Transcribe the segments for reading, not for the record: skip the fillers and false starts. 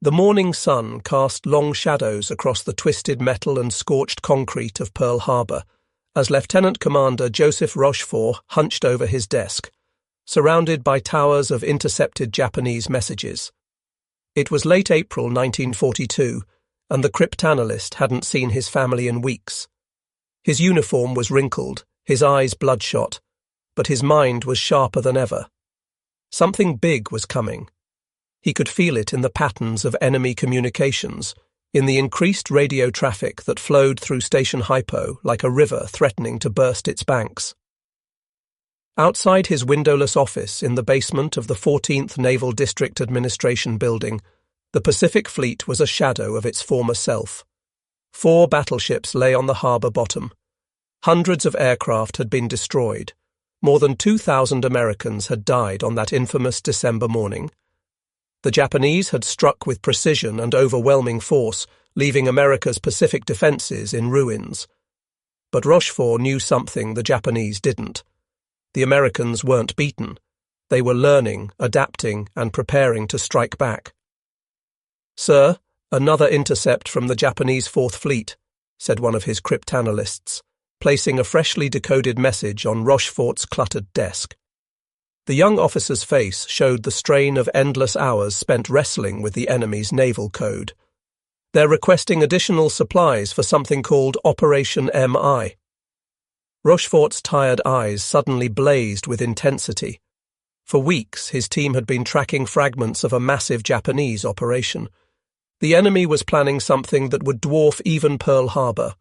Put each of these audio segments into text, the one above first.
The morning sun cast long shadows across the twisted metal and scorched concrete of Pearl Harbor as Lieutenant Commander Joseph Rochefort hunched over his desk, surrounded by towers of intercepted Japanese messages. It was late April 1942, and the cryptanalyst hadn't seen his family in weeks. His uniform was wrinkled, his eyes bloodshot, but his mind was sharper than ever. Something big was coming. He could feel it in the patterns of enemy communications, in the increased radio traffic that flowed through Station Hypo like a river threatening to burst its banks. Outside his windowless office in the basement of the 14th Naval District Administration building, the Pacific Fleet was a shadow of its former self. 4 battleships lay on the harbour bottom. Hundreds of aircraft had been destroyed. More than 2,000 Americans had died on that infamous December morning. The Japanese had struck with precision and overwhelming force, leaving America's Pacific defences in ruins. But Rochefort knew something the Japanese didn't. The Americans weren't beaten. They were learning, adapting, and preparing to strike back. "Sir, another intercept from the Japanese Fourth Fleet," said one of his cryptanalysts, placing a freshly decoded message on Rochefort's cluttered desk. The young officer's face showed the strain of endless hours spent wrestling with the enemy's naval code. "They're requesting additional supplies for something called Operation MI. Rochefort's tired eyes suddenly blazed with intensity. For weeks, his team had been tracking fragments of a massive Japanese operation. The enemy was planning something that would dwarf even Pearl Harbor.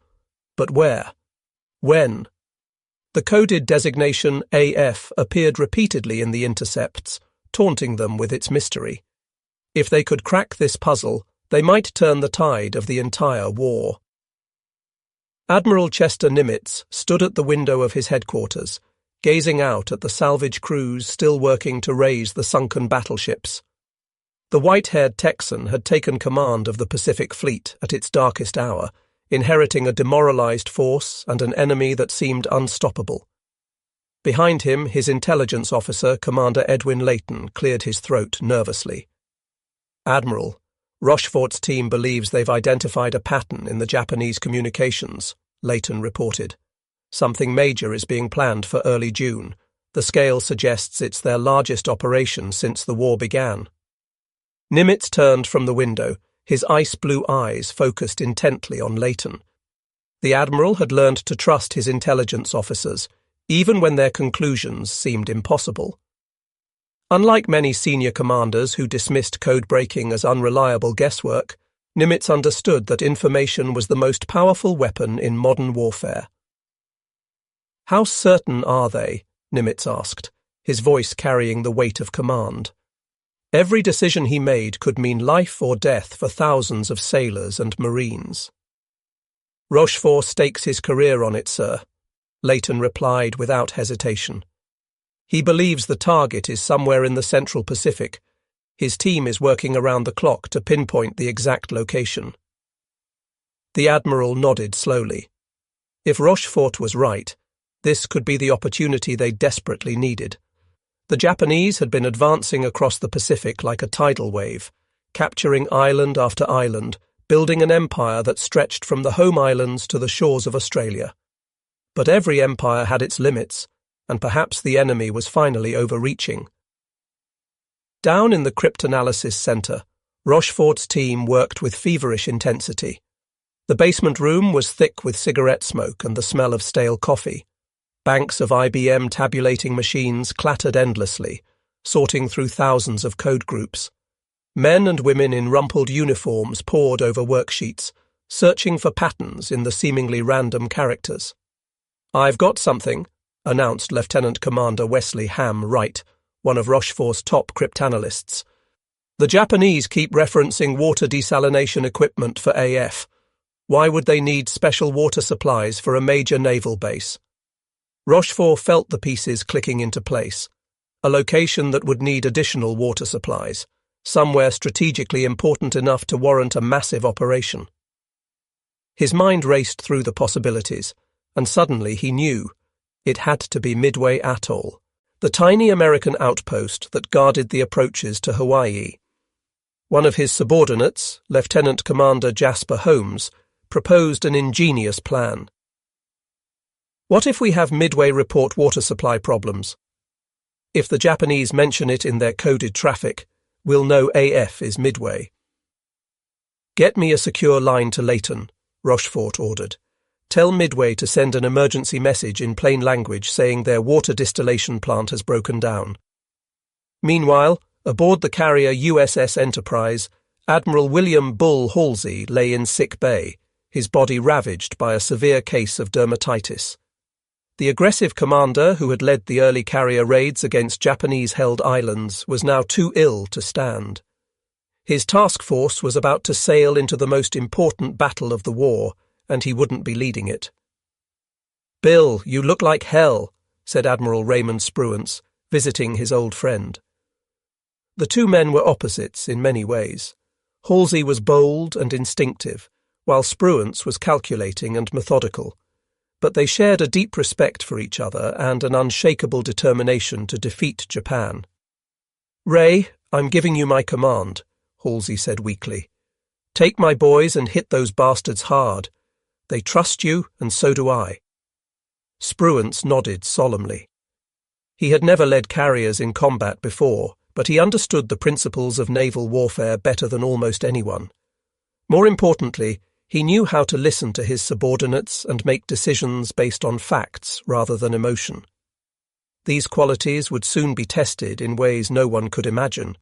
But where? When? The coded designation AF appeared repeatedly in the intercepts, taunting them with its mystery. If they could crack this puzzle, they might turn the tide of the entire war. Admiral Chester Nimitz stood at the window of his headquarters, gazing out at the salvage crews still working to raise the sunken battleships. The white-haired Texan had taken command of the Pacific Fleet at its darkest hour, inheriting a demoralized force and an enemy that seemed unstoppable. Behind him, his intelligence officer, Commander Edwin Layton, cleared his throat nervously. "Admiral, Rochefort's team believes they've identified a pattern in the Japanese communications," Layton reported. "Something major is being planned for early June. The scale suggests it's their largest operation since the war began." Nimitz turned from the window, his ice-blue eyes focused intently on Layton. The Admiral had learned to trust his intelligence officers, even when their conclusions seemed impossible. Unlike many senior commanders who dismissed code-breaking as unreliable guesswork, Nimitz understood that information was the most powerful weapon in modern warfare. "How certain are they?" Nimitz asked, his voice carrying the weight of command. Every decision he made could mean life or death for thousands of sailors and marines. "Rochefort stakes his career on it, sir," Layton replied without hesitation. "He believes the target is somewhere in the Central Pacific. His team is working around the clock to pinpoint the exact location." The Admiral nodded slowly. If Rochefort was right, this could be the opportunity they desperately needed. The Japanese had been advancing across the Pacific like a tidal wave, capturing island after island, building an empire that stretched from the home islands to the shores of Australia. But every empire had its limits, and perhaps the enemy was finally overreaching. Down in the cryptanalysis center, Rochefort's team worked with feverish intensity. The basement room was thick with cigarette smoke and the smell of stale coffee. Banks of IBM tabulating machines clattered endlessly, sorting through thousands of code groups. Men and women in rumpled uniforms pored over worksheets, searching for patterns in the seemingly random characters. "I've got something," announced Lieutenant Commander Wesley Ham Wright, one of Rochefort's top cryptanalysts. "The Japanese keep referencing water desalination equipment for AF. Why would they need special water supplies for a major naval base?" Rochefort felt the pieces clicking into place. A location that would need additional water supplies, somewhere strategically important enough to warrant a massive operation. His mind raced through the possibilities, and suddenly he knew it had to be Midway Atoll, the tiny American outpost that guarded the approaches to Hawaii. One of his subordinates, Lieutenant Commander Jasper Holmes, proposed an ingenious plan. What if we have Midway report water supply problems? If the Japanese mention it in their coded traffic, we'll know AF is Midway. Get me a secure line to Leighton, Rochefort ordered. Tell Midway to send an emergency message in plain language saying their water distillation plant has broken down. Meanwhile, aboard the carrier USS Enterprise, Admiral William Bull Halsey lay in sick bay, his body ravaged by a severe case of dermatitis. The aggressive commander who had led the early carrier raids against Japanese-held islands was now too ill to stand. His task force was about to sail into the most important battle of the war, and he wouldn't be leading it. "Bill, you look like hell," said Admiral Raymond Spruance, visiting his old friend. The two men were opposites in many ways. Halsey was bold and instinctive, while Spruance was calculating and methodical. But they shared a deep respect for each other and an unshakable determination to defeat Japan. "Ray, I'm giving you my command," Halsey said weakly. "Take my boys and hit those bastards hard. They trust you, and so do I." Spruance nodded solemnly. He had never led carriers in combat before, but he understood the principles of naval warfare better than almost anyone. More importantly, he knew how to listen to his subordinates and make decisions based on facts rather than emotion. These qualities would soon be tested in ways no one could imagine.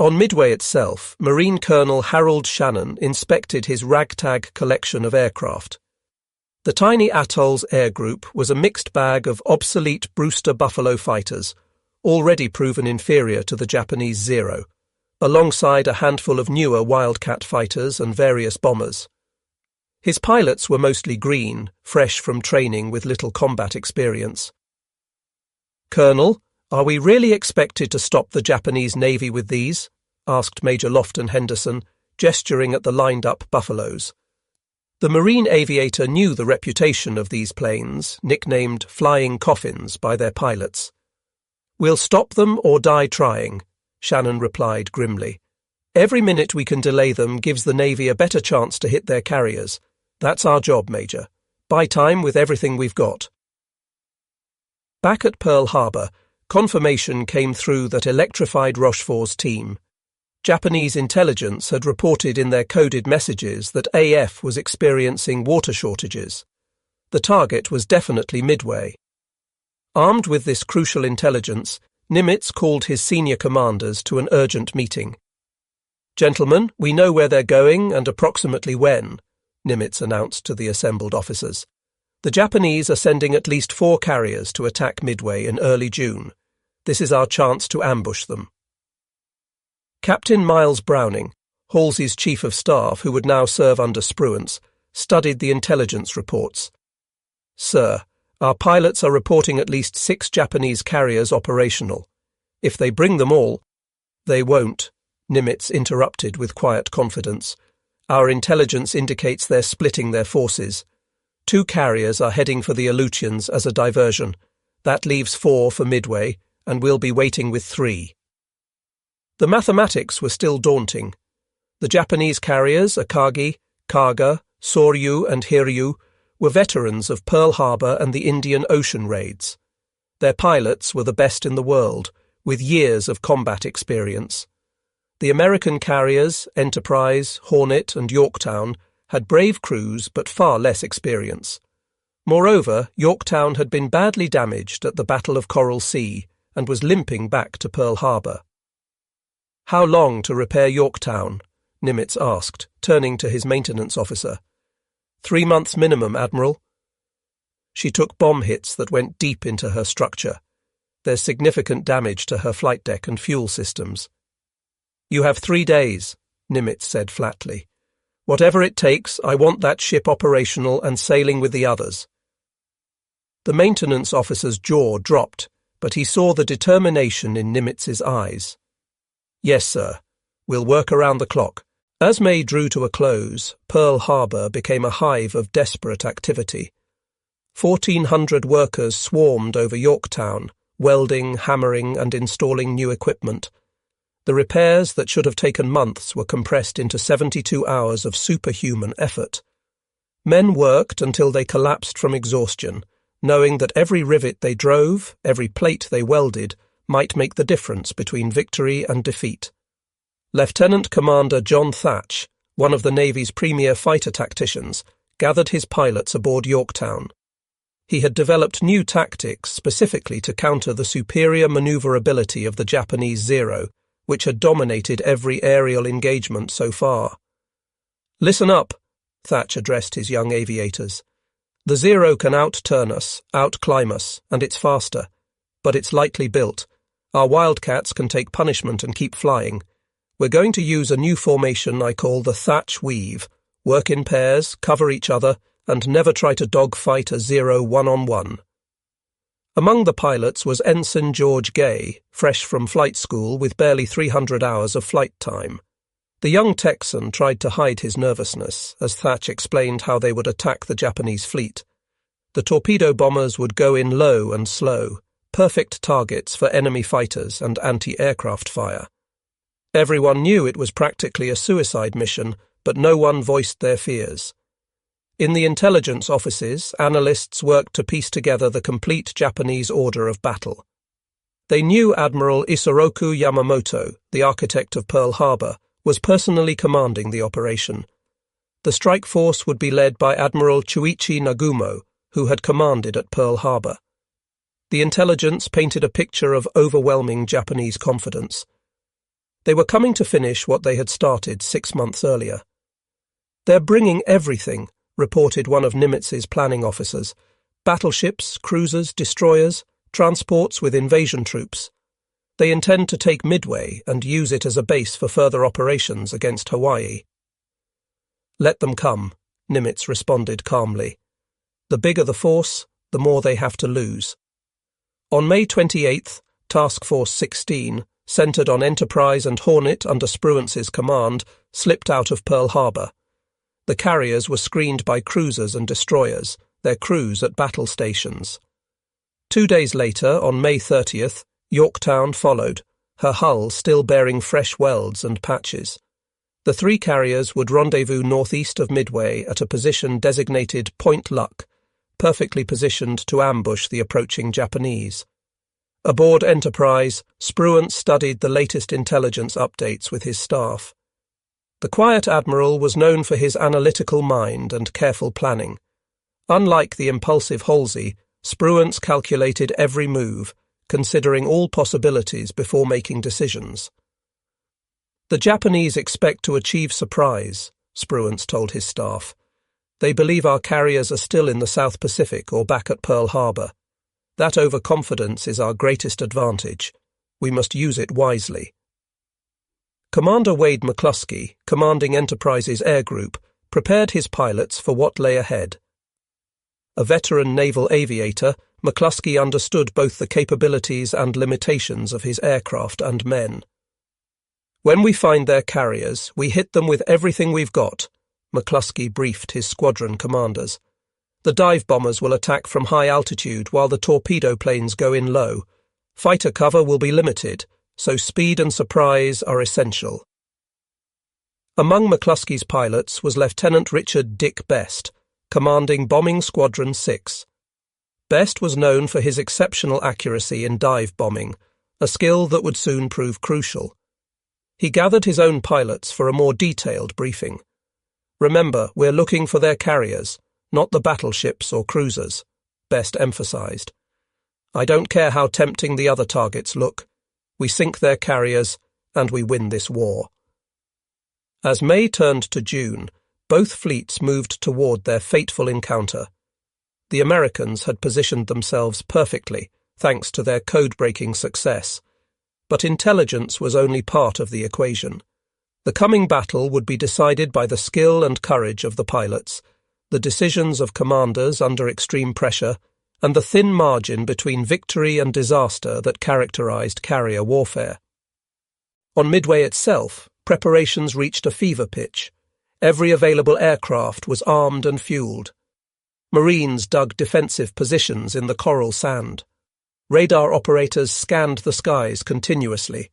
On Midway itself, Marine Colonel Harold Shannon inspected his ragtag collection of aircraft. The tiny Atoll's air group was a mixed bag of obsolete Brewster Buffalo fighters, already proven inferior to the Japanese Zero, alongside a handful of newer Wildcat fighters and various bombers. His pilots were mostly green, fresh from training with little combat experience. "Colonel, are we really expected to stop the Japanese Navy with these?" asked Major Lofton Henderson, gesturing at the lined-up Buffaloes. The Marine aviator knew the reputation of these planes, nicknamed flying coffins by their pilots. "We'll stop them or die trying," Shannon replied grimly. "Every minute we can delay them gives the Navy a better chance to hit their carriers. That's our job, Major. Buy time with everything we've got." Back at Pearl Harbor, confirmation came through that electrified Rochefort's team. Japanese intelligence had reported in their coded messages that AF was experiencing water shortages. The target was definitely Midway. Armed with this crucial intelligence, Nimitz called his senior commanders to an urgent meeting. "Gentlemen, we know where they're going and approximately when," Nimitz announced to the assembled officers. "The Japanese are sending at least 4 carriers to attack Midway in early June. This is our chance to ambush them." Captain Miles Browning, Halsey's chief of staff who would now serve under Spruance, studied the intelligence reports. "Sir, our pilots are reporting at least 6 Japanese carriers operational. If they bring them all—" "They won't," Nimitz interrupted with quiet confidence. "Our intelligence indicates they're splitting their forces. 2 carriers are heading for the Aleutians as a diversion. That leaves 4 for Midway, and we'll be waiting with 3. The mathematics were still daunting. The Japanese carriers, Akagi, Kaga, Soryu and Hiryu, were veterans of Pearl Harbor and the Indian Ocean raids. Their pilots were the best in the world, with years of combat experience. The American carriers, Enterprise, Hornet and Yorktown, had brave crews but far less experience. Moreover, Yorktown had been badly damaged at the Battle of Coral Sea and was limping back to Pearl Harbor. "How long to repair Yorktown?" Nimitz asked, turning to his maintenance officer. 3 months minimum, Admiral." She took bomb hits that went deep into her structure. There's significant damage to her flight deck and fuel systems. "You have 3 days, Nimitz said flatly. "Whatever it takes, I want that ship operational and sailing with the others." The maintenance officer's jaw dropped, but he saw the determination in Nimitz's eyes. "Yes, sir. We'll work around the clock." As May drew to a close, Pearl Harbor became a hive of desperate activity. 1,400 workers swarmed over Yorktown, welding, hammering, and installing new equipment. The repairs that should have taken months were compressed into 72 hours of superhuman effort. Men worked until they collapsed from exhaustion, knowing that every rivet they drove, every plate they welded, might make the difference between victory and defeat. Lieutenant Commander John Thatch, one of the Navy's premier fighter tacticians, gathered his pilots aboard Yorktown. He had developed new tactics specifically to counter the superior maneuverability of the Japanese Zero, which had dominated every aerial engagement so far. "Listen up," Thatch addressed his young aviators. "The Zero can outturn us, outclimb us, and it's faster. But it's lightly built. Our Wildcats can take punishment and keep flying. We're going to use a new formation I call the Thatch Weave. Work in pairs, cover each other, and never try to dogfight a Zero one-on-one." Among the pilots was Ensign George Gay, fresh from flight school with barely 300 hours of flight time. The young Texan tried to hide his nervousness as Thatch explained how they would attack the Japanese fleet. The torpedo bombers would go in low and slow, perfect targets for enemy fighters and anti-aircraft fire. Everyone knew it was practically a suicide mission, but no one voiced their fears. In the intelligence offices, analysts worked to piece together the complete Japanese order of battle. They knew Admiral Isoroku Yamamoto, the architect of Pearl Harbor, was personally commanding the operation. The strike force would be led by Admiral Chuichi Nagumo, who had commanded at Pearl Harbor. The intelligence painted a picture of overwhelming Japanese confidence. They were coming to finish what they had started 6 months earlier. "They're bringing everything," reported one of Nimitz's planning officers. "Battleships, cruisers, destroyers, transports with invasion troops. They intend to take Midway and use it as a base for further operations against Hawaii." "Let them come," Nimitz responded calmly. "The bigger the force, the more they have to lose." On May 28th, Task Force 16, centered on Enterprise and Hornet under Spruance's command, slipped out of Pearl Harbor. The carriers were screened by cruisers and destroyers, their crews at battle stations. 2 days later, on May 30th, Yorktown followed, her hull still bearing fresh welds and patches. The 3 carriers would rendezvous northeast of Midway at a position designated Point Luck, perfectly positioned to ambush the approaching Japanese. Aboard Enterprise, Spruance studied the latest intelligence updates with his staff. The quiet admiral was known for his analytical mind and careful planning. Unlike the impulsive Halsey, Spruance calculated every move, considering all possibilities before making decisions. "The Japanese expect to achieve surprise," Spruance told his staff. "They believe our carriers are still in the South Pacific or back at Pearl Harbor. That overconfidence is our greatest advantage. We must use it wisely." Commander Wade McClusky, commanding Enterprise's air group, prepared his pilots for what lay ahead. A veteran naval aviator, McClusky understood both the capabilities and limitations of his aircraft and men. "When we find their carriers, we hit them with everything we've got," McClusky briefed his squadron commanders. "The dive bombers will attack from high altitude while the torpedo planes go in low. Fighter cover will be limited, so speed and surprise are essential." Among McClusky's pilots was Lieutenant Richard Dick Best, commanding Bombing Squadron 6. Best was known for his exceptional accuracy in dive bombing, a skill that would soon prove crucial. He gathered his own pilots for a more detailed briefing. "Remember, we're looking for their carriers, not the battleships or cruisers," Best emphasized. "I don't care how tempting the other targets look. We sink their carriers, and we win this war." As May turned to June, both fleets moved toward their fateful encounter. The Americans had positioned themselves perfectly, thanks to their code-breaking success. But intelligence was only part of the equation. The coming battle would be decided by the skill and courage of the pilots, the decisions of commanders under extreme pressure, and the thin margin between victory and disaster that characterized carrier warfare. On Midway itself, preparations reached a fever pitch. Every available aircraft was armed and fueled. Marines dug defensive positions in the coral sand. Radar operators scanned the skies continuously.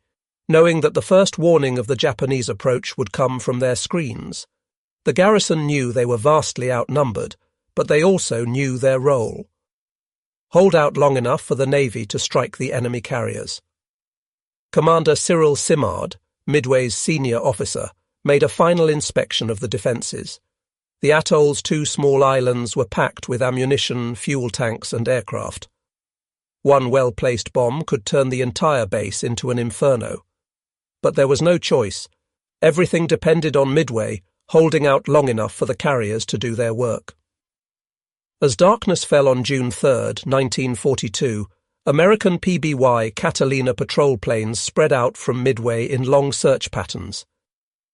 knowing that the first warning of the Japanese approach would come from their screens. The garrison knew they were vastly outnumbered, but they also knew their role. Hold out long enough for the Navy to strike the enemy carriers. Commander Cyril Simard, Midway's senior officer, made a final inspection of the defences. The atoll's 2 small islands were packed with ammunition, fuel tanks and aircraft. One well-placed bomb could turn the entire base into an inferno. But there was no choice. Everything depended on Midway holding out long enough for the carriers to do their work. As darkness fell on June 3, 1942, American PBY Catalina patrol planes spread out from Midway in long search patterns.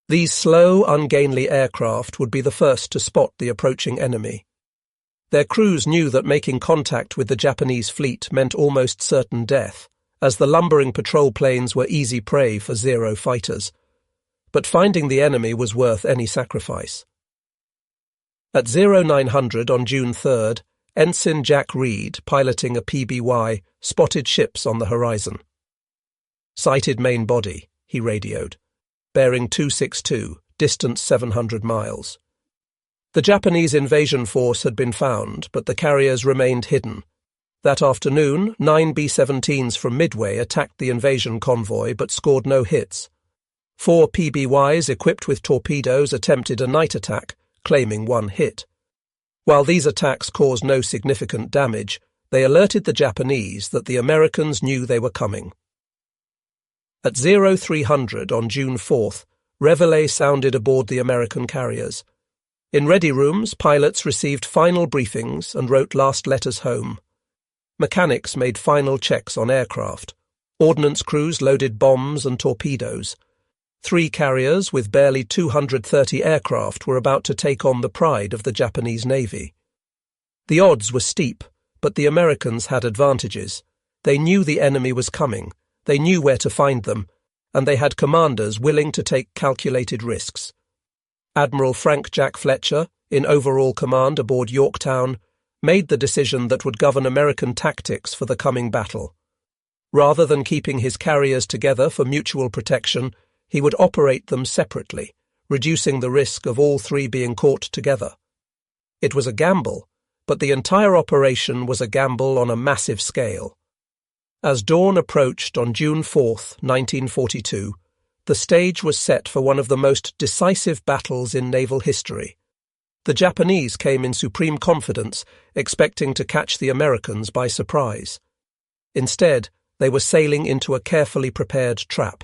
These slow, ungainly aircraft would be the first to spot the approaching enemy. Their crews knew that making contact with the Japanese fleet meant almost certain death, as the lumbering patrol planes were easy prey for Zero fighters. But finding the enemy was worth any sacrifice. At 0900 on June 3rd, Ensign Jack Reed, piloting a PBY, spotted ships on the horizon. "Sighted main body," he radioed. "Bearing 262, distance 700 miles. The Japanese invasion force had been found, but the carriers remained hidden. That afternoon, 9 B-17s from Midway attacked the invasion convoy but scored no hits. 4 PBYs equipped with torpedoes attempted a night attack, claiming 1 hit. While these attacks caused no significant damage, they alerted the Japanese that the Americans knew they were coming. At 0300 on June 4th, reveille sounded aboard the American carriers. In ready rooms, pilots received final briefings and wrote last letters home. Mechanics made final checks on aircraft. Ordnance crews loaded bombs and torpedoes. 3 carriers with barely 230 aircraft were about to take on the pride of the Japanese Navy. The odds were steep, but the Americans had advantages. They knew the enemy was coming, they knew where to find them, and they had commanders willing to take calculated risks. Admiral Frank Jack Fletcher, in overall command aboard Yorktown, made the decision that would govern American tactics for the coming battle. Rather than keeping his carriers together for mutual protection, he would operate them separately, reducing the risk of all 3 being caught together. It was a gamble, but the entire operation was a gamble on a massive scale. As dawn approached on June 4, 1942, the stage was set for one of the most decisive battles in naval history. The Japanese came in supreme confidence, expecting to catch the Americans by surprise. Instead, they were sailing into a carefully prepared trap.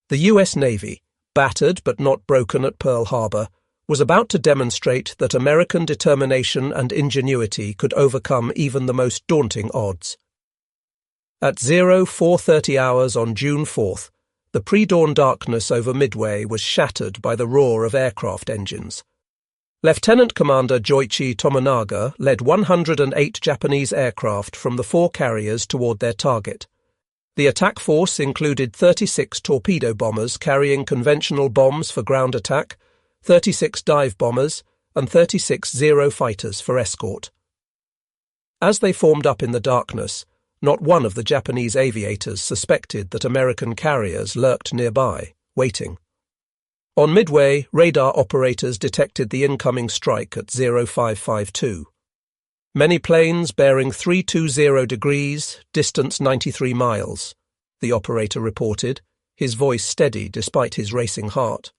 The U.S. Navy, battered but not broken at Pearl Harbor, was about to demonstrate that American determination and ingenuity could overcome even the most daunting odds. At 0430 hours on June 4th, the pre-dawn darkness over Midway was shattered by the roar of aircraft engines. Lieutenant Commander Joichi Tomonaga led 108 Japanese aircraft from the 4 carriers toward their target. The attack force included 36 torpedo bombers carrying conventional bombs for ground attack, 36 dive bombers, and 36 Zero fighters for escort. As they formed up in the darkness, not one of the Japanese aviators suspected that American carriers lurked nearby, waiting. On Midway, radar operators detected the incoming strike at 0552. Many planes bearing 320 degrees, distance 93 miles, the operator reported, his voice steady despite his racing heart.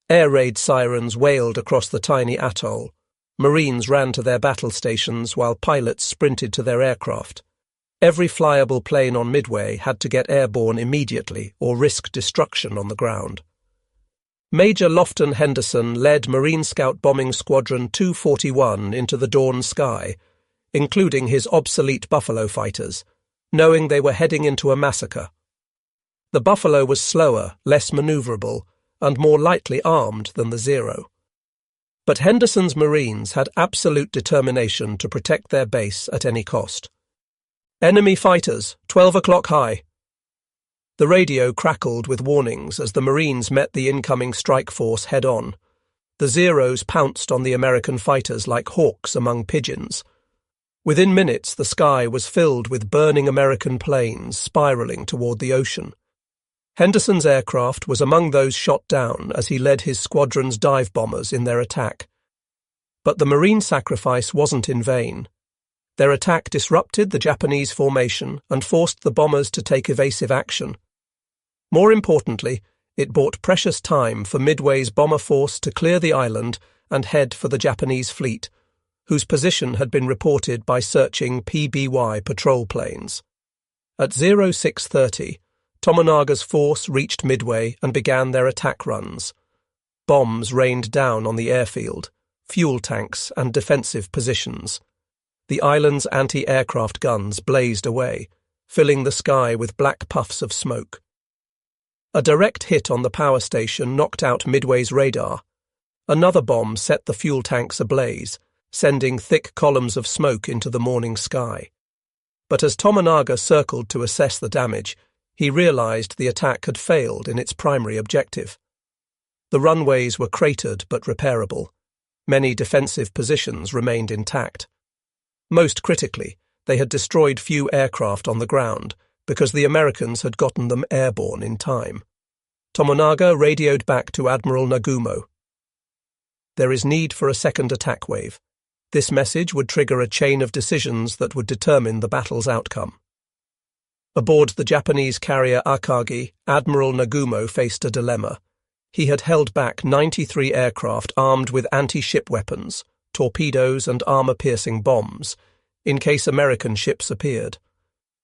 Air raid sirens wailed across the tiny atoll. Marines ran to their battle stations while pilots sprinted to their aircraft. Every flyable plane on Midway had to get airborne immediately or risk destruction on the ground. Major Lofton Henderson led Marine Scout Bombing Squadron 241 into the dawn sky, including his obsolete Buffalo fighters, knowing they were heading into a massacre. The Buffalo was slower, less maneuverable, and more lightly armed than the Zero. But Henderson's Marines had absolute determination to protect their base at any cost. "Enemy fighters, 12 o'clock high." The radio crackled with warnings as the Marines met the incoming strike force head-on. The Zeros pounced on the American fighters like hawks among pigeons. Within minutes, the sky was filled with burning American planes spiraling toward the ocean. Henderson's aircraft was among those shot down as he led his squadron's dive bombers in their attack. But the Marine sacrifice wasn't in vain. Their attack disrupted the Japanese formation and forced the bombers to take evasive action. More importantly, it bought precious time for Midway's bomber force to clear the island and head for the Japanese fleet, whose position had been reported by searching PBY patrol planes. At 0630, Tomonaga's force reached Midway and began their attack runs. Bombs rained down on the airfield, fuel tanks and defensive positions. The island's anti-aircraft guns blazed away, filling the sky with black puffs of smoke. A direct hit on the power station knocked out Midway's radar. Another bomb set the fuel tanks ablaze, sending thick columns of smoke into the morning sky. But as Tomonaga circled to assess the damage, he realized the attack had failed in its primary objective. The runways were cratered but repairable. Many defensive positions remained intact. Most critically, they had destroyed few aircraft on the ground because the Americans had gotten them airborne in time. Tomonaga radioed back to Admiral Nagumo. There is need for a second attack wave. This message would trigger a chain of decisions that would determine the battle's outcome. Aboard the Japanese carrier Akagi, Admiral Nagumo faced a dilemma. He had held back 93 aircraft armed with anti-ship weapons, torpedoes and armor-piercing bombs, in case American ships appeared.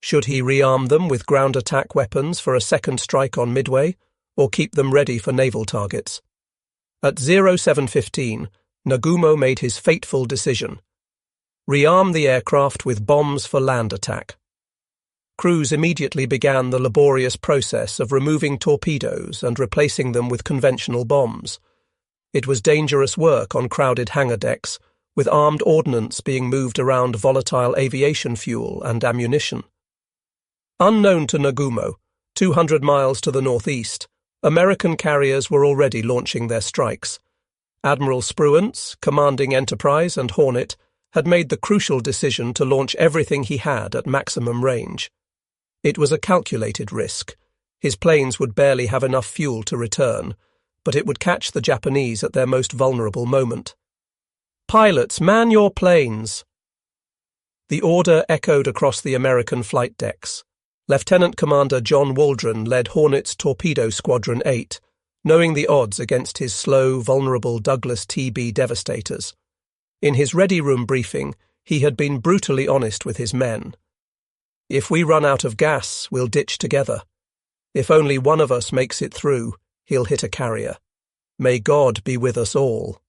Should he rearm them with ground attack weapons for a second strike on Midway, or keep them ready for naval targets? At 0715, Nagumo made his fateful decision. Rearm the aircraft with bombs for land attack. Crews immediately began the laborious process of removing torpedoes and replacing them with conventional bombs. It was dangerous work on crowded hangar decks, with armed ordnance being moved around volatile aviation fuel and ammunition. Unknown to Nagumo, 200 miles to the northeast, American carriers were already launching their strikes. Admiral Spruance, commanding Enterprise and Hornet, had made the crucial decision to launch everything he had at maximum range. It was a calculated risk. His planes would barely have enough fuel to return, but it would catch the Japanese at their most vulnerable moment. "Pilots, man your planes!" The order echoed across the American flight decks. Lieutenant Commander John Waldron led Hornet's Torpedo Squadron 8, knowing the odds against his slow, vulnerable Douglas TB Devastators. In his ready-room briefing, he had been brutally honest with his men. "If we run out of gas, we'll ditch together. If only one of us makes it through, he'll hit a carrier. May God be with us all."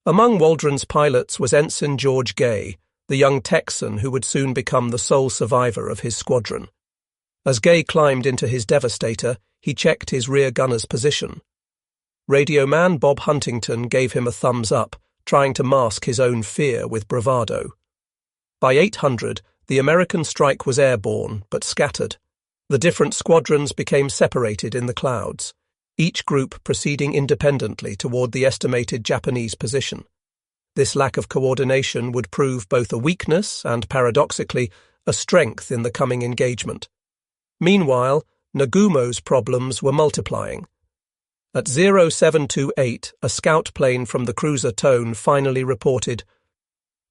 Among Waldron's pilots was Ensign George Gay, the young Texan who would soon become the sole survivor of his squadron. As Gay climbed into his Devastator, he checked his rear gunner's position. Radio man Bob Huntington gave him a thumbs up, trying to mask his own fear with bravado. By 800, the American strike was airborne, but scattered. The different squadrons became separated in the clouds, each group proceeding independently toward the estimated Japanese position. This lack of coordination would prove both a weakness and, paradoxically, a strength in the coming engagement. Meanwhile, Nagumo's problems were multiplying. At 0728, a scout plane from the cruiser Tone finally reported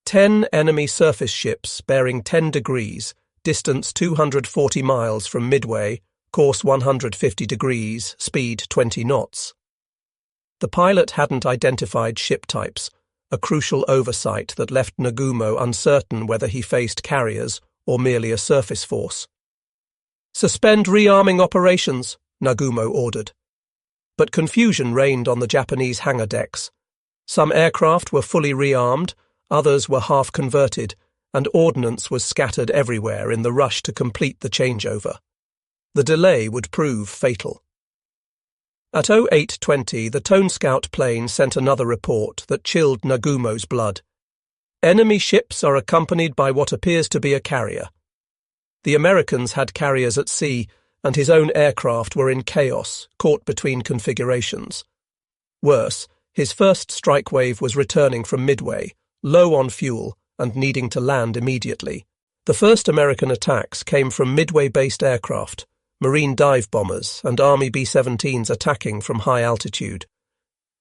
10 enemy surface ships bearing 10 degrees, distance 240 miles from Midway, course 150 degrees, speed 20 knots. The pilot hadn't identified ship types, a crucial oversight that left Nagumo uncertain whether he faced carriers or merely a surface force. "Suspend rearming operations," Nagumo ordered. But confusion reigned on the Japanese hangar decks. Some aircraft were fully rearmed, others were half-converted, and ordnance was scattered everywhere in the rush to complete the changeover. The delay would prove fatal. At 0820, the Tone Scout plane sent another report that chilled Nagumo's blood. "Enemy ships are accompanied by what appears to be a carrier." The Americans had carriers at sea, and his own aircraft were in chaos, caught between configurations. Worse, his first strike wave was returning from Midway, low on fuel and needing to land immediately. The first American attacks came from Midway-based aircraft, Marine dive bombers, and Army B-17s attacking from high altitude.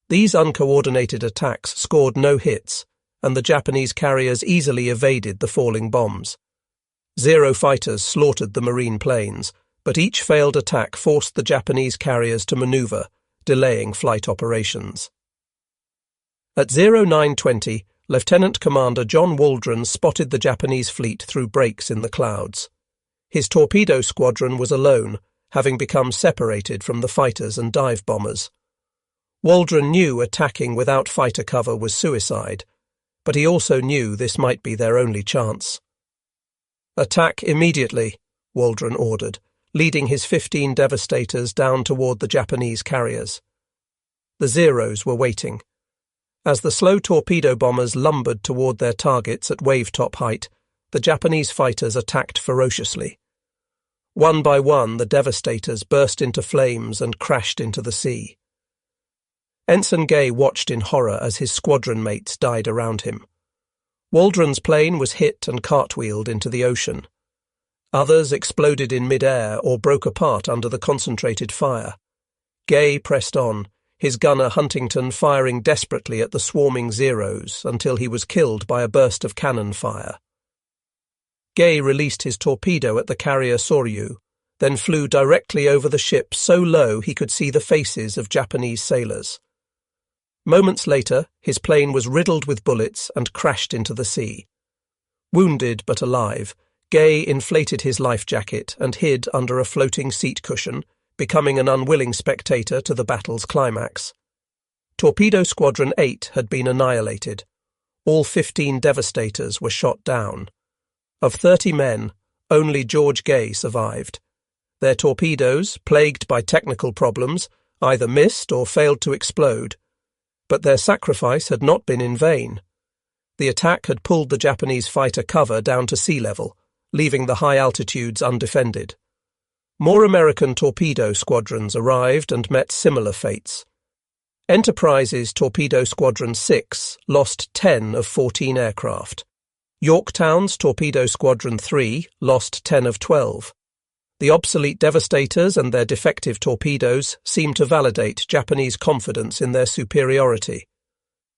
These uncoordinated attacks scored no hits, and the Japanese carriers easily evaded the falling bombs. Zero fighters slaughtered the Marine planes, but each failed attack forced the Japanese carriers to maneuver, delaying flight operations. At 0920, Lieutenant Commander John Waldron spotted the Japanese fleet through breaks in the clouds. His torpedo squadron was alone, having become separated from the fighters and dive bombers. Waldron knew attacking without fighter cover was suicide, but he also knew this might be their only chance. "Attack immediately," Waldron ordered, leading his 15 devastators down toward the Japanese carriers. The Zeros were waiting. As the slow torpedo bombers lumbered toward their targets at wave-top height, the Japanese fighters attacked ferociously. One by one, the devastators burst into flames and crashed into the sea. Ensign Gay watched in horror as his squadron mates died around him. Waldron's plane was hit and cartwheeled into the ocean. Others exploded in mid-air or broke apart under the concentrated fire. Gay pressed on, his gunner Huntington firing desperately at the swarming Zeros until he was killed by a burst of cannon fire. Gay released his torpedo at the carrier Soryu, then flew directly over the ship so low he could see the faces of Japanese sailors. Moments later, his plane was riddled with bullets and crashed into the sea. Wounded but alive, Gay inflated his life jacket and hid under a floating seat cushion, becoming an unwilling spectator to the battle's climax. Torpedo Squadron 8 had been annihilated. All 15 devastators were shot down. Of 30 men, only George Gay survived. Their torpedoes, plagued by technical problems, either missed or failed to explode. But their sacrifice had not been in vain. The attack had pulled the Japanese fighter cover down to sea level, leaving the high altitudes undefended. More American torpedo squadrons arrived and met similar fates. Enterprise's Torpedo Squadron 6 lost 10 of 14 aircraft. Yorktown's Torpedo Squadron 3 lost 10 of 12. The obsolete devastators and their defective torpedoes seemed to validate Japanese confidence in their superiority.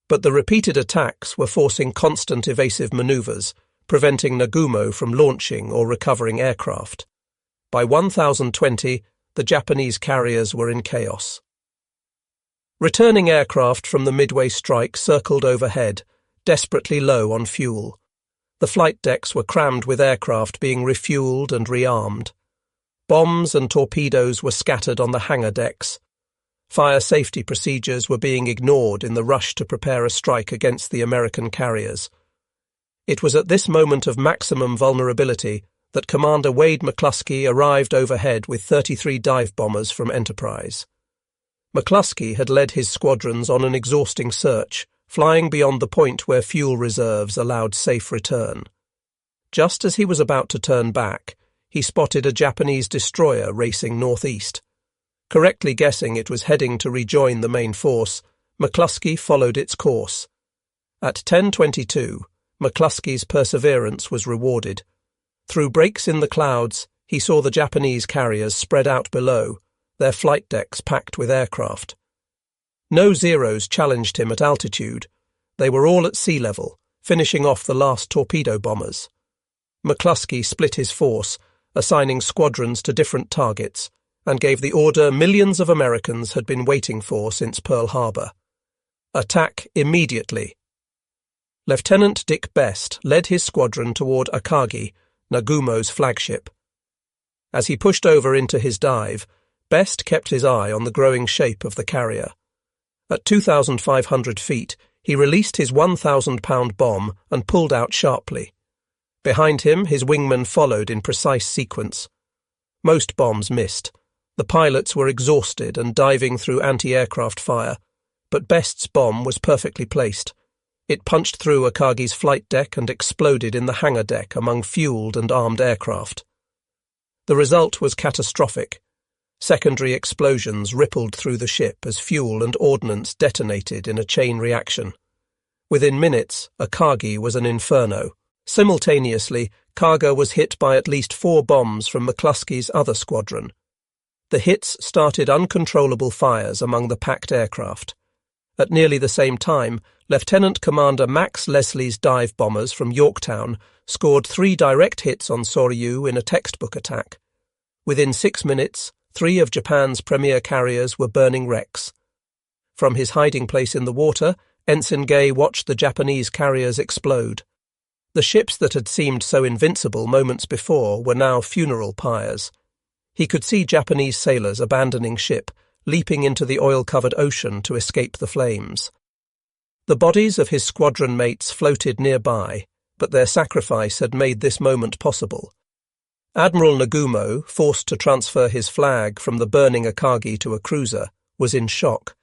But the repeated attacks were forcing constant evasive maneuvers, preventing Nagumo from launching or recovering aircraft. By 1020, the Japanese carriers were in chaos. Returning aircraft from the Midway strike circled overhead, desperately low on fuel. The flight decks were crammed with aircraft being refueled and rearmed. Bombs and torpedoes were scattered on the hangar decks. Fire safety procedures were being ignored in the rush to prepare a strike against the American carriers. It was at this moment of maximum vulnerability that Commander Wade McClusky arrived overhead with 33 dive bombers from Enterprise. McClusky had led his squadrons on an exhausting search, flying beyond the point where fuel reserves allowed safe return. Just as he was about to turn back, he spotted a Japanese destroyer racing northeast. Correctly guessing it was heading to rejoin the main force, McClusky followed its course. At 10:22, McClusky's perseverance was rewarded. Through breaks in the clouds, he saw the Japanese carriers spread out below, their flight decks packed with aircraft. No Zeros challenged him at altitude. They were all at sea level, finishing off the last torpedo bombers. McClusky split his force, assigning squadrons to different targets, and gave the order millions of Americans had been waiting for since Pearl Harbor. Attack immediately. Lieutenant Dick Best led his squadron toward Akagi, Nagumo's flagship. As he pushed over into his dive, Best kept his eye on the growing shape of the carrier. At 2,500 feet, he released his 1,000-pound bomb and pulled out sharply. Behind him, his wingmen followed in precise sequence. Most bombs missed. The pilots were exhausted and diving through anti-aircraft fire, but Best's bomb was perfectly placed. It punched through Akagi's flight deck and exploded in the hangar deck among fueled and armed aircraft. The result was catastrophic. Secondary explosions rippled through the ship as fuel and ordnance detonated in a chain reaction. Within minutes, Akagi was an inferno. Simultaneously, Kaga was hit by at least 4 bombs from McClusky's other squadron. the hits started uncontrollable fires among the packed aircraft. At nearly the same time, Lieutenant Commander Max Leslie's dive bombers from Yorktown scored 3 direct hits on Soryu in a textbook attack. Within 6 minutes, 3 of Japan's premier carriers were burning wrecks. From his hiding place in the water, Ensign Gay watched the Japanese carriers explode. The ships that had seemed so invincible moments before were now funeral pyres. He could see Japanese sailors abandoning ship, leaping into the oil-covered ocean to escape the flames. The bodies of his squadron mates floated nearby, but their sacrifice had made this moment possible. Admiral Nagumo, forced to transfer his flag from the burning Akagi to a cruiser, was in shock.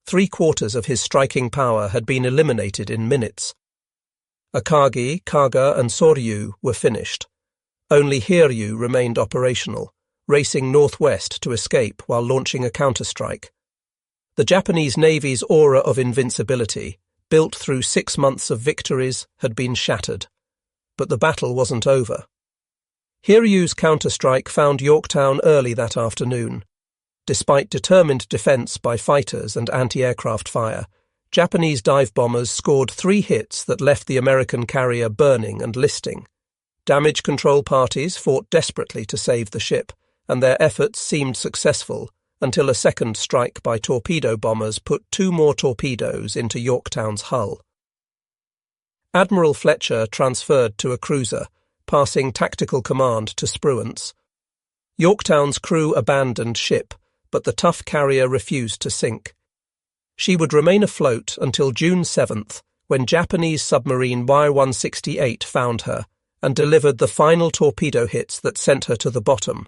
3/4 of his striking power had been eliminated in minutes. Akagi, Kaga and Soryu were finished. Only Hiryu remained operational, racing northwest to escape while launching a counterstrike. The Japanese Navy's aura of invincibility, built through 6 months of victories, had been shattered. But the battle wasn't over. Hiryu's counterstrike found Yorktown early that afternoon. Despite determined defense by fighters and anti-aircraft fire, Japanese dive bombers scored 3 hits that left the American carrier burning and listing. Damage control parties fought desperately to save the ship, and their efforts seemed successful until a second strike by torpedo bombers put 2 more torpedoes into Yorktown's hull. Admiral Fletcher transferred to a cruiser, passing tactical command to Spruance. Yorktown's crew abandoned ship, but the tough carrier refused to sink. She would remain afloat until June 7th, when Japanese submarine Y-168 found her and delivered the final torpedo hits that sent her to the bottom.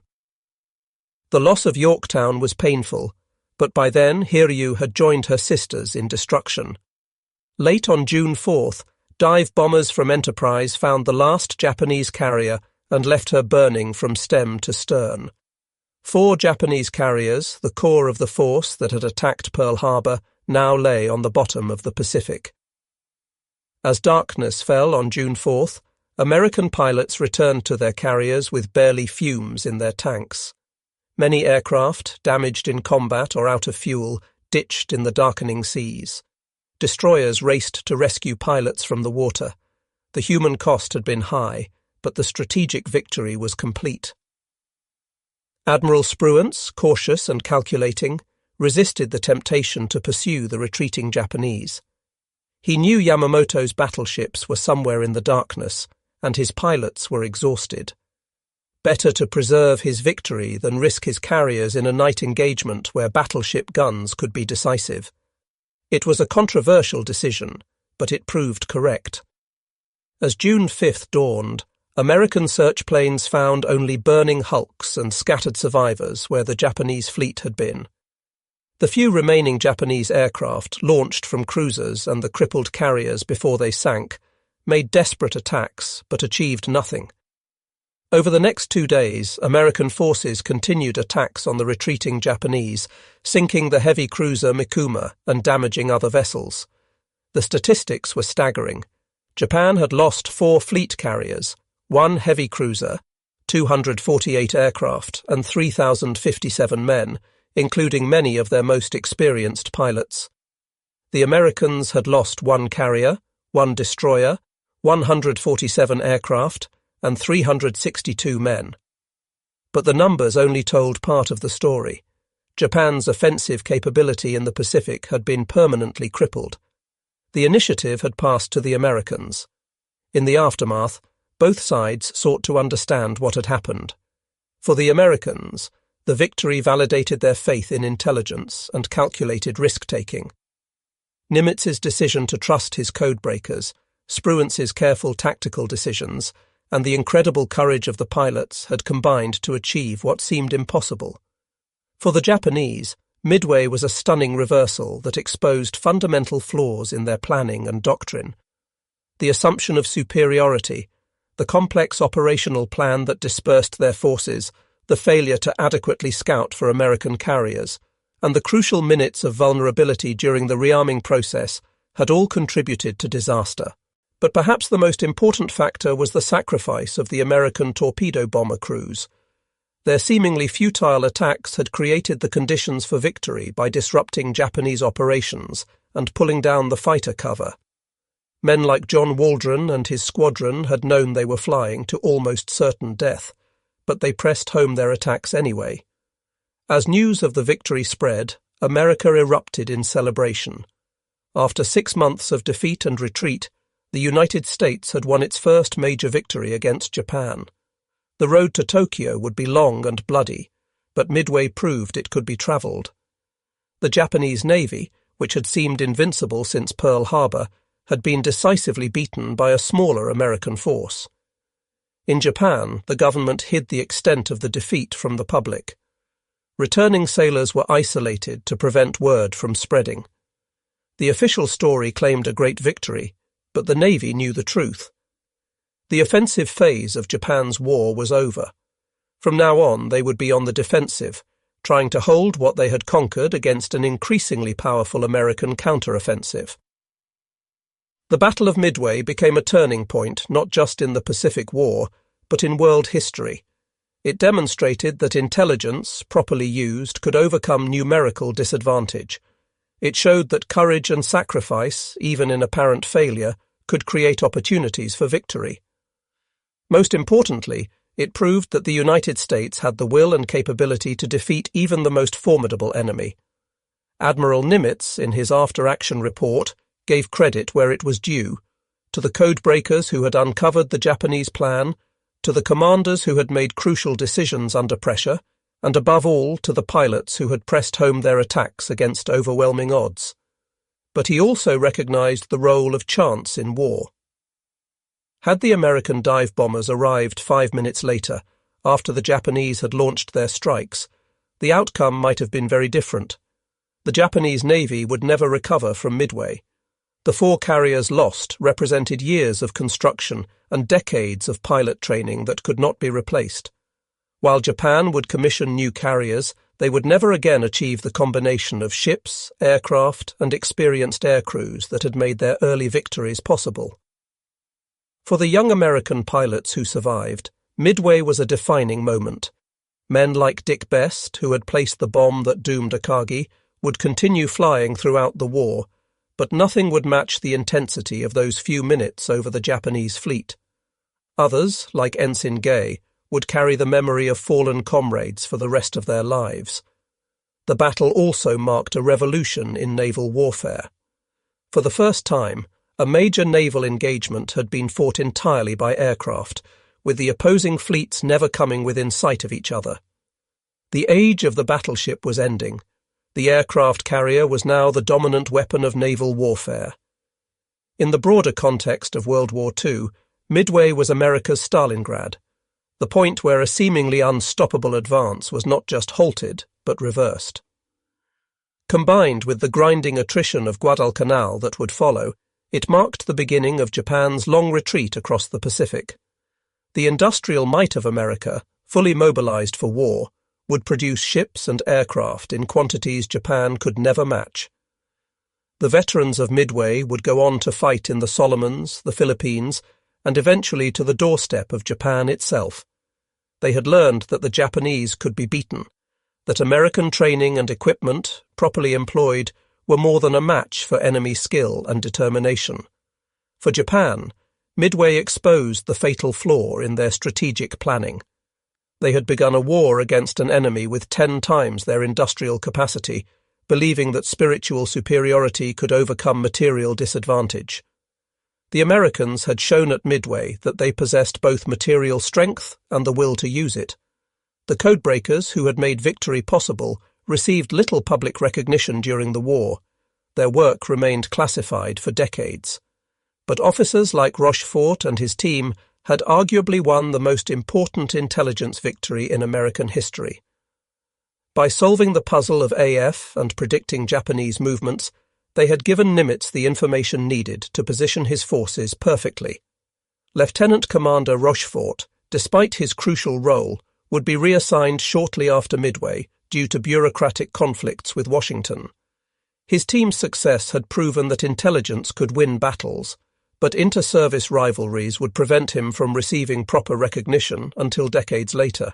The loss of Yorktown was painful, but by then Hiryu had joined her sisters in destruction. Late on June 4th, dive bombers from Enterprise found the last Japanese carrier and left her burning from stem to stern. 4 Japanese carriers, the core of the force that had attacked Pearl Harbor, now lay on the bottom of the Pacific. As darkness fell on June 4th, American pilots returned to their carriers with barely fumes in their tanks. Many aircraft, damaged in combat or out of fuel, ditched in the darkening seas. Destroyers raced to rescue pilots from the water. The human cost had been high, but the strategic victory was complete. Admiral Spruance, cautious and calculating, resisted the temptation to pursue the retreating Japanese. He knew Yamamoto's battleships were somewhere in the darkness, and his pilots were exhausted. Better to preserve his victory than risk his carriers in a night engagement where battleship guns could be decisive. It was a controversial decision, but it proved correct. As June 5th dawned, American search planes found only burning hulks and scattered survivors where the Japanese fleet had been. The few remaining Japanese aircraft, launched from cruisers and the crippled carriers before they sank, made desperate attacks but achieved nothing. Over the next 2 days, American forces continued attacks on the retreating Japanese, sinking the heavy cruiser Mikuma and damaging other vessels. The statistics were staggering. Japan had lost 4 fleet carriers, 1 heavy cruiser, 248 aircraft, and 3,057 men, including many of their most experienced pilots. The Americans had lost 1 carrier, 1 destroyer, 147 aircraft, and 362 men. But the numbers only told part of the story. Japan's offensive capability in the Pacific had been permanently crippled. The initiative had passed to the Americans. In the aftermath, both sides sought to understand what had happened. For the Americans, the victory validated their faith in intelligence and calculated risk-taking. Nimitz's decision to trust his codebreakers, Spruance's careful tactical decisions, and the incredible courage of the pilots had combined to achieve what seemed impossible. For the Japanese, Midway was a stunning reversal that exposed fundamental flaws in their planning and doctrine. The assumption of superiority, the complex operational plan that dispersed their forces, the failure to adequately scout for American carriers, and the crucial minutes of vulnerability during the rearming process had all contributed to disaster. But perhaps the most important factor was the sacrifice of the American torpedo bomber crews. Their seemingly futile attacks had created the conditions for victory by disrupting Japanese operations and pulling down the fighter cover. Men like John Waldron and his squadron had known they were flying to almost certain death, but they pressed home their attacks anyway. As news of the victory spread, America erupted in celebration. After 6 months of defeat and retreat, the United States had won its first major victory against Japan. The road to Tokyo would be long and bloody, but Midway proved it could be travelled. The Japanese Navy, which had seemed invincible since Pearl Harbor, had been decisively beaten by a smaller American force. In Japan, the government hid the extent of the defeat from the public. Returning sailors were isolated to prevent word from spreading. The official story claimed a great victory, but the Navy knew the truth. The offensive phase of Japan's war was over. From now on, they would be on the defensive, trying to hold what they had conquered against an increasingly powerful American counteroffensive. The Battle of Midway became a turning point not just in the Pacific War, but in world history. It demonstrated that intelligence, properly used, could overcome numerical disadvantage. It showed that courage and sacrifice, even in apparent failure, could create opportunities for victory. Most importantly, it proved that the United States had the will and capability to defeat even the most formidable enemy. Admiral Nimitz, in his after-action report, gave credit where it was due, to the codebreakers who had uncovered the Japanese plan, to the commanders who had made crucial decisions under pressure, and above all to the pilots who had pressed home their attacks against overwhelming odds. But he also recognized the role of chance in war. Had the American dive bombers arrived 5 minutes later, after the Japanese had launched their strikes, the outcome might have been very different. The Japanese Navy would never recover from Midway. The 4 carriers lost represented years of construction and decades of pilot training that could not be replaced. While Japan would commission new carriers, they would never again achieve the combination of ships, aircraft, and experienced air crews that had made their early victories possible. For the young American pilots who survived, Midway was a defining moment. Men like Dick Best, who had placed the bomb that doomed Akagi, would continue flying throughout the war, but nothing would match the intensity of those few minutes over the Japanese fleet. Others, like Ensign Gay, would carry the memory of fallen comrades for the rest of their lives. The battle also marked a revolution in naval warfare. For the first time, a major naval engagement had been fought entirely by aircraft, with the opposing fleets never coming within sight of each other. The age of the battleship was ending. The aircraft carrier was now the dominant weapon of naval warfare. In the broader context of World War II, Midway was America's Stalingrad, the point where a seemingly unstoppable advance was not just halted, but reversed. Combined with the grinding attrition of Guadalcanal that would follow, it marked the beginning of Japan's long retreat across the Pacific. The industrial might of America, fully mobilized for war, would produce ships and aircraft in quantities Japan could never match. The veterans of Midway would go on to fight in the Solomons, the Philippines, and eventually to the doorstep of Japan itself. They had learned that the Japanese could be beaten, that American training and equipment, properly employed, were more than a match for enemy skill and determination. For Japan, Midway exposed the fatal flaw in their strategic planning. They had begun a war against an enemy with 10 times their industrial capacity, believing that spiritual superiority could overcome material disadvantage. The Americans had shown at Midway that they possessed both material strength and the will to use it. The codebreakers who had made victory possible received little public recognition during the war. Their work remained classified for decades. But officers like Rochefort and his team had arguably won the most important intelligence victory in American history. By solving the puzzle of AF and predicting Japanese movements, they had given Nimitz the information needed to position his forces perfectly. Lieutenant Commander Rochefort, despite his crucial role, would be reassigned shortly after Midway due to bureaucratic conflicts with Washington. His team's success had proven that intelligence could win battles, but inter-service rivalries would prevent him from receiving proper recognition until decades later.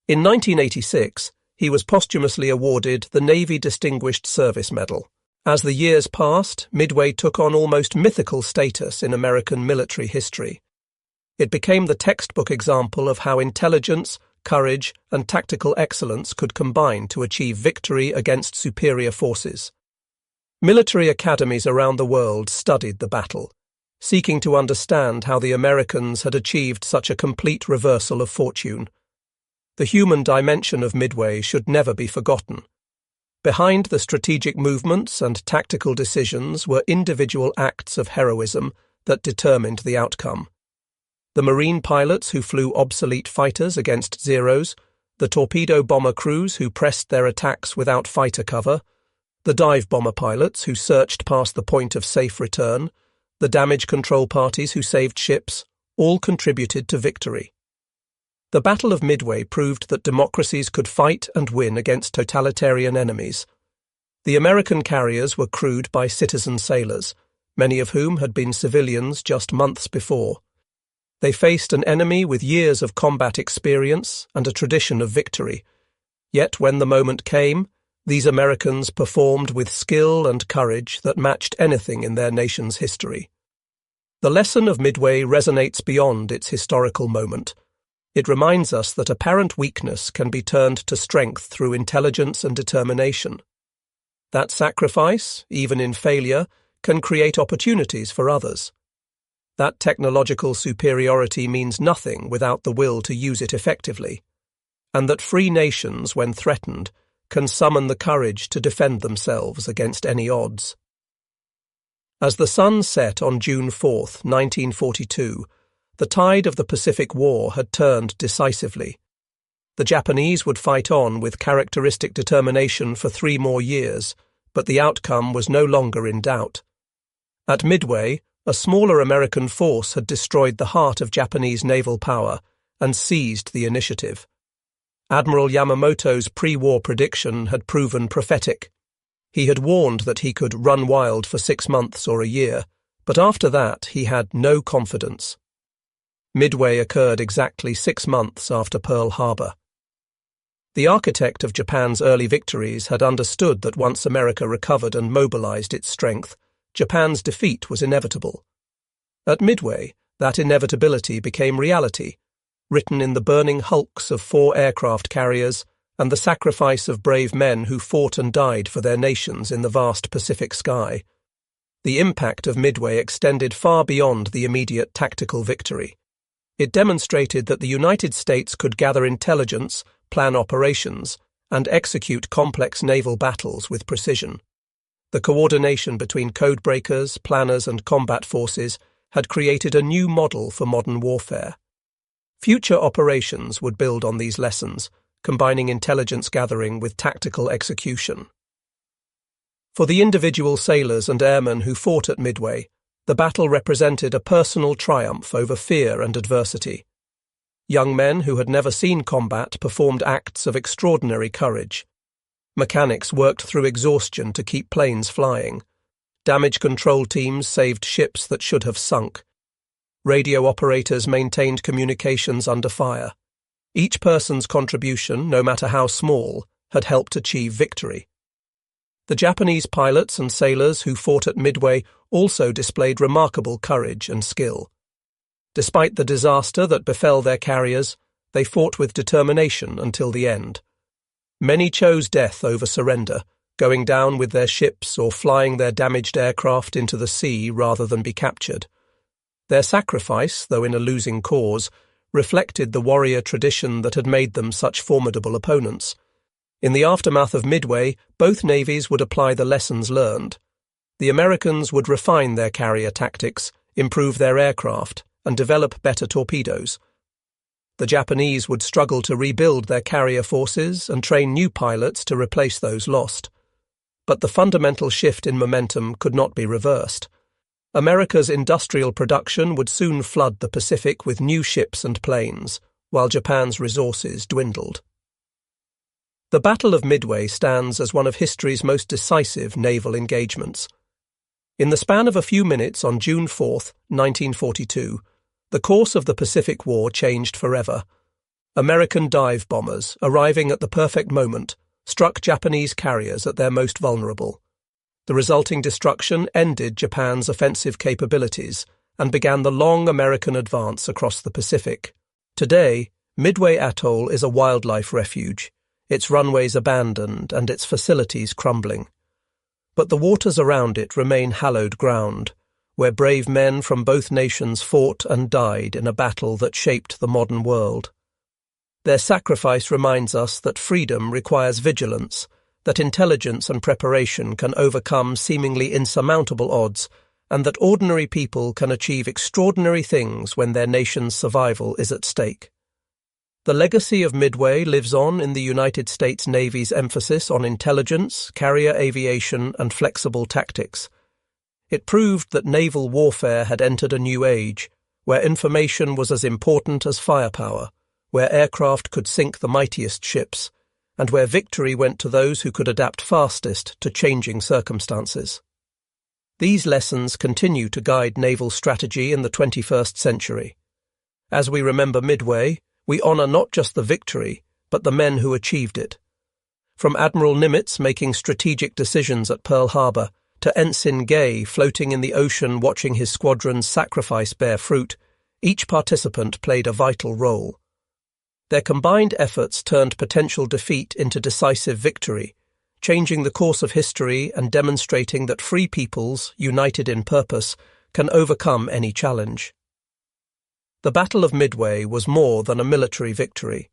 In 1986, he was posthumously awarded the Navy Distinguished Service Medal. As the years passed, Midway took on almost mythical status in American military history. It became the textbook example of how intelligence, courage, and tactical excellence could combine to achieve victory against superior forces. Military academies around the world studied the battle, seeking to understand how the Americans had achieved such a complete reversal of fortune. The human dimension of Midway should never be forgotten. Behind the strategic movements and tactical decisions were individual acts of heroism that determined the outcome. The Marine pilots who flew obsolete fighters against Zeros, the torpedo bomber crews who pressed their attacks without fighter cover, the dive bomber pilots who searched past the point of safe return, the damage control parties who saved ships, all contributed to victory. The Battle of Midway proved that democracies could fight and win against totalitarian enemies. The American carriers were crewed by citizen sailors, many of whom had been civilians just months before. They faced an enemy with years of combat experience and a tradition of victory. Yet when the moment came, these Americans performed with skill and courage that matched anything in their nation's history. The lesson of Midway resonates beyond its historical moment. It reminds us that apparent weakness can be turned to strength through intelligence and determination. That sacrifice, even in failure, can create opportunities for others. That technological superiority means nothing without the will to use it effectively, and that free nations, when threatened, can summon the courage to defend themselves against any odds. As the sun set on June 4, 1942, the tide of the Pacific War had turned decisively. The Japanese would fight on with characteristic determination for 3 more years, but the outcome was no longer in doubt. At Midway, a smaller American force had destroyed the heart of Japanese naval power and seized the initiative. Admiral Yamamoto's pre-war prediction had proven prophetic. He had warned that he could run wild for 6 months or a year, but after that he had no confidence. Midway occurred exactly 6 months after Pearl Harbor. The architect of Japan's early victories had understood that once America recovered and mobilized its strength, Japan's defeat was inevitable. At Midway, that inevitability became reality, written in the burning hulks of 4 aircraft carriers and the sacrifice of brave men who fought and died for their nations in the vast Pacific sky. The impact of Midway extended far beyond the immediate tactical victory. It demonstrated that the United States could gather intelligence, plan operations, and execute complex naval battles with precision. The coordination between codebreakers, planners, and combat forces had created a new model for modern warfare. Future operations would build on these lessons, combining intelligence gathering with tactical execution. For the individual sailors and airmen who fought at Midway, the battle represented a personal triumph over fear and adversity. Young men who had never seen combat performed acts of extraordinary courage. Mechanics worked through exhaustion to keep planes flying. Damage control teams saved ships that should have sunk. Radio operators maintained communications under fire. Each person's contribution, no matter how small, had helped achieve victory. The Japanese pilots and sailors who fought at Midway also displayed remarkable courage and skill. Despite the disaster that befell their carriers, they fought with determination until the end. Many chose death over surrender, going down with their ships or flying their damaged aircraft into the sea rather than be captured. Their sacrifice, though in a losing cause, reflected the warrior tradition that had made them such formidable opponents. In the aftermath of Midway, both navies would apply the lessons learned. The Americans would refine their carrier tactics, improve their aircraft, and develop better torpedoes. The Japanese would struggle to rebuild their carrier forces and train new pilots to replace those lost. But the fundamental shift in momentum could not be reversed. America's industrial production would soon flood the Pacific with new ships and planes, while Japan's resources dwindled. The Battle of Midway stands as one of history's most decisive naval engagements. In the span of a few minutes on June 4, 1942, the course of the Pacific War changed forever. American dive bombers, arriving at the perfect moment, struck Japanese carriers at their most vulnerable. The resulting destruction ended Japan's offensive capabilities and began the long American advance across the Pacific. Today, Midway Atoll is a wildlife refuge, its runways abandoned and its facilities crumbling. But the waters around it remain hallowed ground, where brave men from both nations fought and died in a battle that shaped the modern world. Their sacrifice reminds us that freedom requires vigilance, that intelligence and preparation can overcome seemingly insurmountable odds, and that ordinary people can achieve extraordinary things when their nation's survival is at stake. The legacy of Midway lives on in the United States Navy's emphasis on intelligence, carrier aviation, and flexible tactics. It proved that naval warfare had entered a new age, where information was as important as firepower, where aircraft could sink the mightiest ships, and where victory went to those who could adapt fastest to changing circumstances. These lessons continue to guide naval strategy in the 21st century. As we remember Midway, we honour not just the victory, but the men who achieved it. From Admiral Nimitz making strategic decisions at Pearl Harbor, to Ensign Gay floating in the ocean watching his squadron's sacrifice bear fruit, each participant played a vital role. Their combined efforts turned potential defeat into decisive victory, changing the course of history and demonstrating that free peoples, united in purpose, can overcome any challenge. The Battle of Midway was more than a military victory.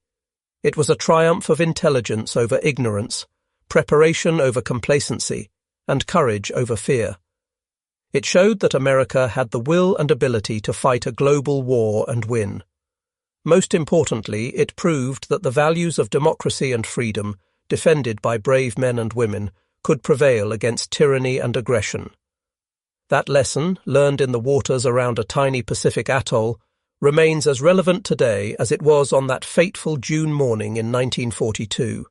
It was a triumph of intelligence over ignorance, preparation over complacency, and courage over fear. It showed that America had the will and ability to fight a global war and win. Most importantly, it proved that the values of democracy and freedom, defended by brave men and women, could prevail against tyranny and aggression. That lesson, learned in the waters around a tiny Pacific atoll, remains as relevant today as it was on that fateful June morning in 1942.